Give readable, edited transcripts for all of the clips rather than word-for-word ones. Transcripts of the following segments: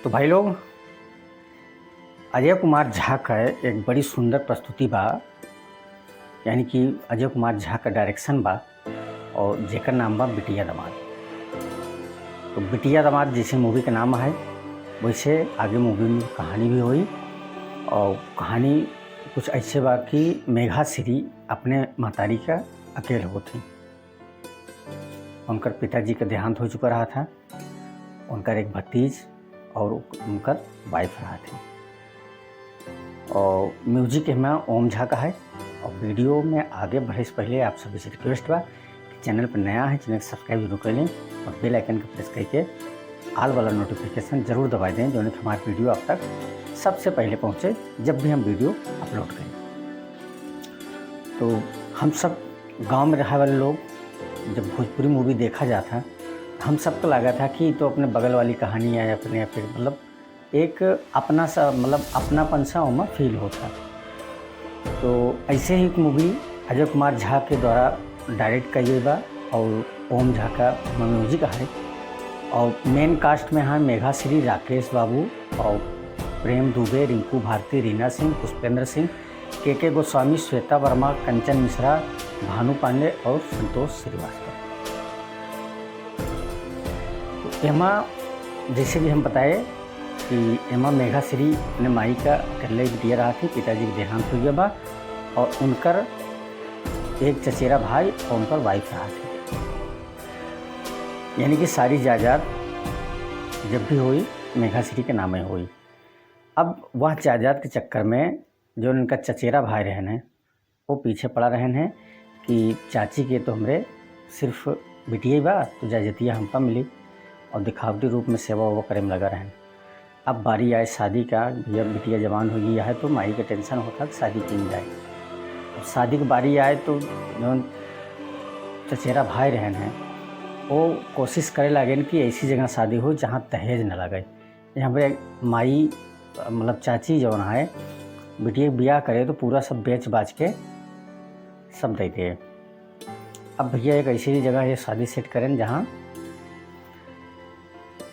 तो भाई लोग, अजय कुमार झा का एक बड़ी सुंदर प्रस्तुति बा, यानी कि अजय कुमार झा का डायरेक्शन बा और जेकर नाम बा बिटिया दामाद। तो बिटिया दामाद जैसे मूवी का नाम है वैसे आगे मूवी में कहानी भी हुई। और कहानी कुछ ऐसे बा कि मेघाश्री अपने महतारी का अकेले हो थी। उनकर पिताजी का देहांत हो चुका रहा था, उनकर एक भतीज और उनकर वाइफ रहा थे। और म्यूजिक में ओम झा का है। और वीडियो में आगे बढ़े से पहले आप सभी से रिक्वेस्ट बा कि चैनल पर नया है, चैनल सब्सक्राइब जरूर कर लें और बेल आइकन को प्रेस करके ऑल वाला नोटिफिकेशन ज़रूर दबा दें, जो कि हमारी वीडियो आप तक सबसे पहले पहुंचे जब भी हम वीडियो अपलोड करें। तो हम सब गांव में रहने वाले लोग जब भोजपुरी मूवी देखा जाता, हम सबको लगा था कि तो अपने बगल वाली कहानी है अपने, या फिर मतलब एक अपना सा मतलब अपनापन सा उमा फील होता। तो ऐसे ही एक मूवी अजय कुमार झा के द्वारा डायरेक्ट कई बा और ओम झा का म्यूजिक है। और मेन कास्ट में हैं मेघाश्री, राकेश बाबू और प्रेम दुबे, रिंकू भारती, रीना सिंह, पुष्पेंद्र सिंह, के गोस्वामी, श्वेता वर्मा, कंचन मिश्रा, भानु पांडे और संतोष श्रीवास्तव। तो एमा जैसे कि हम बताए कि एमा मेघाश्री अपने माई का अकेले बिटिया रहा थी, पिताजी के देहांत हो गया बा और उनकर एक चचेरा भाई और उनकर वाइफ रहा थी। यानी कि सारी जायदाद जब भी हुई मेघाश्री के नाम में हुई। अब वह जायदाद के चक्कर में जो उनका चचेरा भाई रहन है वो पीछे पड़ा रहन है कि चाची के तो हमरे सिर्फ बिटिया बा, तो जायजतिया हमका मिली, और दिखावटी रूप में सेवा वो करे में लगा रहन। अब बारी आए शादी का, भैया बिटिया जवान हो गया है तो माई का टेंशन होता कि शादी की जाए। और शादी की बारी आए तो जो चचेरा भाई रहन है वो कोशिश करे लगे कि ऐसी जगह शादी हो जहाँ दहेज न लगे। यहाँ पे माई मतलब चाची जौन है बिटिया ब्याह करे तो पूरा सब बेच बाच के सब दे दे। अब भैया एक ऐसी जगह ये शादी सेट करें जहाँ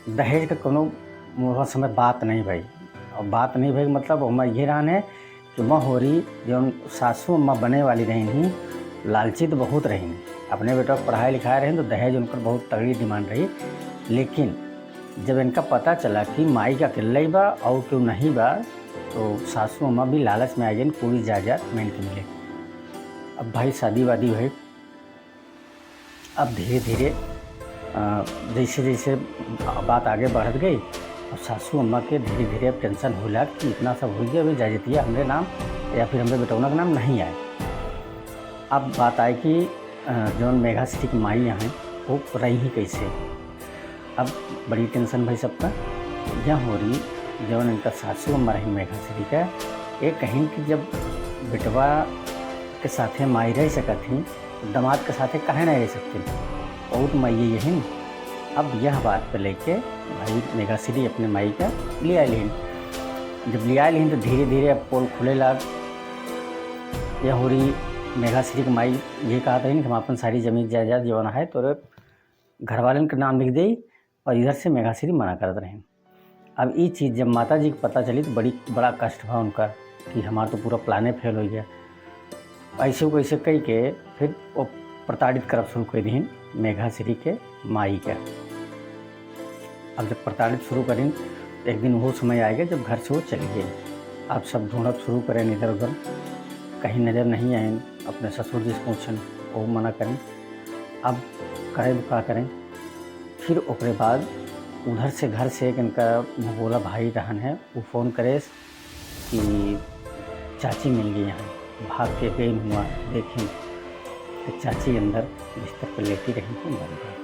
दहेज का कोनो समय बात नहीं भाई। और बात नहीं भाई मतलब हम ये रहन है कि माँ हो रही जो सासू अम्मा बने वाली रही थी, लालची तो बहुत रही, अपने बेटा को पढ़ाई लिखाए रहे तो दहेज उनकर बहुत तगड़ी डिमांड रही। लेकिन जब इनका पता चला कि माई का अकेला ही बा और क्यों नहीं बा, तो सासू अम्मा भी लालच में आ गई पूरी जायदाद मैन के मिले। अब भाई शादी वादी हुई। अब धीरे धीरे जैसे जैसे बात आगे बढ़ गई और सासू अम्मा के धीरे धीरे अब टेंशन हो लगा कि इतना सब हो गया, अभी जायजतिया हमारे नाम या फिर हमारे बेटौना का नाम नहीं आए। अब बात आई कि जो मेघाश्री की माई हैं वो रही ही कैसे। अब बड़ी टेंशन भाई सबका यह हो रही जो इनका सासू अम्मा रही मेघाश्री का, एक कहीं कि जब बेटवा के साथे माई रह सकत थी तो दामाद के साथे कहे नहीं रह सकती, बहुत माई यही। अब यह बात पे लेके भाई मेघाश्री अपने माई का ले आई लेन। जब ले आई लेन तो धीरे धीरे अब पोल खुले लाग। यह हो रही मेघाश्री की माई ये कहा था कि हम अपन सारी जमीन जायदाद जो है तो घर वालन का नाम लिख दे, और इधर से मेघाश्री मना करते रहे। अब ये चीज़ जब माता जी को पता चली तो बड़ा कष्ट हुआ उनका कि हमारा तो पूरा प्लाने फेल हो गया। ऐसे को ऐसे कही के फिर वो प्रताड़ित करब शुरू कर दी मेघाश्री के माई का। अब जब प्रताड़ित शुरू करें तो एक दिन वो समय आएगा जब घर से वो चली गई। अब सब ढूंढब शुरू करें इधर उधर, कहीं नज़र नहीं आए। अपने ससुर जी से पूछन, वो मना करें। अब करें तो क्या करें। फिर उसके बाद उधर से घर से एक इनका बोला भाई रहन है, वो फ़ोन करे कि चाची मिल गई यहाँ। भाग के गई हुआ देखें तो चाची अंदर बिस्तर पर लेटी रही थी, मर गई।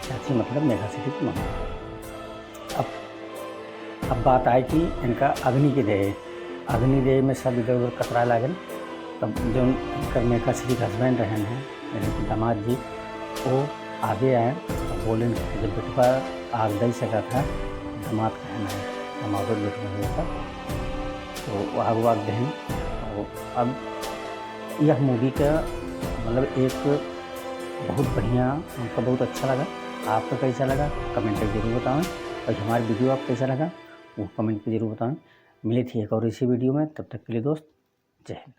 चाची मतलब मेघाश्री की मम्मी। अब बात आई कि इनका अग्नि के देह में सब इधर उधर कतरा लागन। तब जो इनका मेघाश्री का हस्बैंड रहन है मेरे दामाद जी, वो आगे आए और बोले जब बेटवा आग दे सका था दामाद कहना है, दामाद बेटवा हुआ था तो वो आग वाग दें। तो अब यह मूवी का मतलब एक बहुत बढ़िया, हमको बहुत अच्छा लगा। आपको कैसा लगा कमेंट करके जरूर बताएं। और हमारा वीडियो आपको कैसा लगा वो कमेंट पे ज़रूर बताएं। मिले थे एक और इसी वीडियो में, तब तक के लिए दोस्त जय हिंद।